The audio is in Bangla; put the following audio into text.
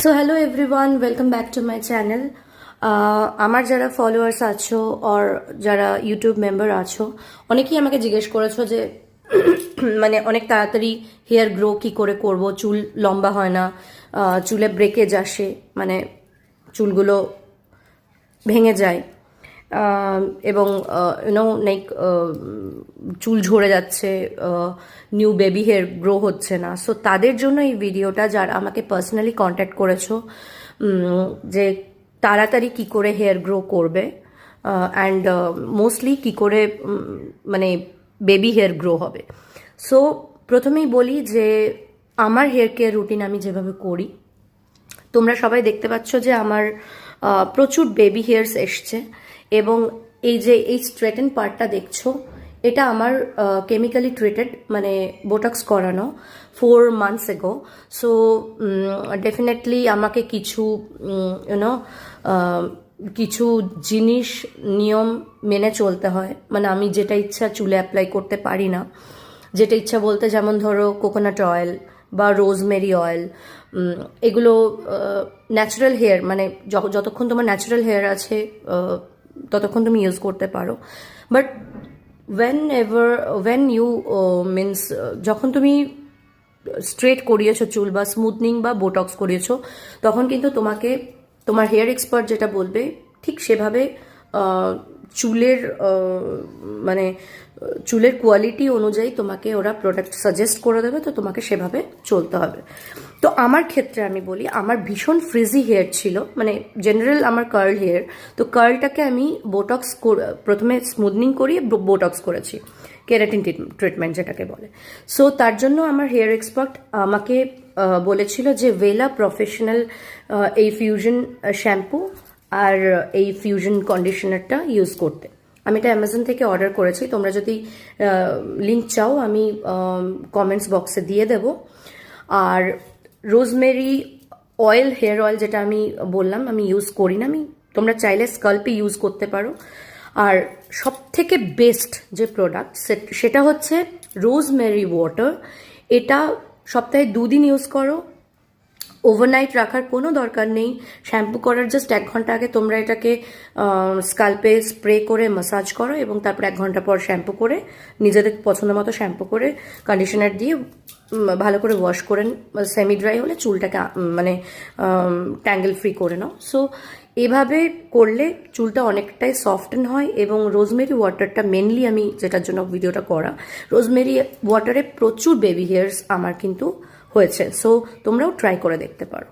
So hello everyone, welcome back to my channel. আমার যারা ফলোয়ার্স আছো আর যারা ইউটিউব মেম্বার আছো, অনেকেই আমাকে জিজ্ঞেস করেছো যে মানে অনেক তাড়াতাড়ি হেয়ার গ্রো কি করে করব, চুল লম্বা হয় না, চুলে ব্রেকেজ আসে, মানে চুলগুলো ভেঙে যায় এবং ইউনো লাইক চুল ঝরে যাচ্ছে, নিউ বেবি হেয়ার গ্রো হচ্ছে না। সো তাদের জন্য এই ভিডিওটা, যারা আমাকে পার্সোনালি কন্ট্যাক্ট করেছো যে তাড়াতাড়ি কি করে হেয়ার গ্রো করবে অ্যান্ড মোস্টলি কি করে মানে বেবি হেয়ার গ্রো হবে। সো প্রথমেই বলি যে আমার হেয়ার কেয়ার রুটিন আমি যেভাবে করি, তোমরা সবাই দেখতে পাচ্ছ যে আমার প্রচুর বেবি হেয়ার্স এসছে এবং এই যে এই স্ট্রেটেন পার্টটা দেখছো, এটা আমার কেমিক্যালি ট্রিটেড, মানে বোটক্স করানো 4 months এগো। সো ডেফিনেটলি আমাকে কিছু ইউনো কিছু জিনিস নিয়ম মেনে চলতে হয়, মানে আমি যেটা ইচ্ছা চুলে অ্যাপ্লাই করতে পারি না। যেটা ইচ্ছা বলতে, যেমন ধরো কোকোনাট অয়েল বা রোজমেরি অয়েল, এগুলো ন্যাচারাল হেয়ার, মানে যতক্ষণ তোমার ন্যাচারাল হেয়ার আছে ততক্ষণ তুমি ইউজ করতে পারো। বাট ওয়েন ইউ মিনস যখন তুমি স্ট্রেট করিয়েছো চুল বা স্মুথনিং বা বোটক্স করিয়েছো, তখন কিন্তু তোমাকে তোমার হেয়ার এক্সপার্ট যেটা বলবে ঠিক সেভাবে চুলের মানে চুলের কোয়ালিটি অনুযায়ী তোমাকে ওরা প্রোডাক্ট সাজেস্ট করে দেবে, তো তোমাকে সেভাবে চলতে হবে। তো আমার ক্ষেত্রে আমি বলি, আমার ভীষণ ফ্রিজি হেয়ার ছিল, মানে জেনারেল আমার কার্ল হেয়ার। তো কার্লটাকে আমি বোটক্স প্রথমে স্মুথনিং করিয়ে বোটক্স করেছি, কেরাটিন ট্রিটমেন্ট যেটাকে বলে। সো তার জন্য আমার হেয়ার এক্সপার্ট আমাকে বলেছিল যে ভেলা প্রফেশনাল এই ফিউশন শ্যাম্পু আর এই ফিউশন কন্ডিশনারটা ইউজ করতে। আমি এটা অ্যামাজন থেকে অর্ডার করেছি, তোমরা যদি লিঙ্ক চাও আমি কমেন্টস বক্সে দিয়ে দেব। আর রোজমেরি অয়েল, হেয়ার অয়েল যেটা আমি বললাম আমি ইউজ করি না, আমি তোমরা চাইলে স্কাল্পে ইউজ করতে পারো। আর সব থেকে বেস্ট যে প্রোডাক্ট সেটা হচ্ছে রোজমেরি ওয়াটার। এটা সপ্তাহে 2 দিন ইউজ করো, ওভারনাইট রাখার কোনো দরকার নেই। শ্যাম্পু করার জাস্ট 1 ঘন্টা আগে তোমরা এটাকে স্কাল্পে স্প্রে করে ম্যাসাজ করো এবং তারপর 1 ঘন্টা পর শ্যাম্পু করে, নিজেদের পছন্দ মতো শ্যাম্পু করে কন্ডিশনার দিয়ে ভালো করে ওয়াশ করে, সেমি ড্রাই হলে চুলটাকে মানে ট্যাঙ্গেল ফ্রি করে নাও। সো এভাবে করলে চুলটা অনেকটাই সফটেন হয়। এবং রোজমেরি ওয়াটারটা মেনলি আমি যেটার জন্য ভিডিওটা করা, রোজমেরি ওয়াটারে প্রচুর বেবি হেয়ার্স আমার কিন্তু হয়েছে। সো তোমরাও ট্রাই করে দেখতে পারো।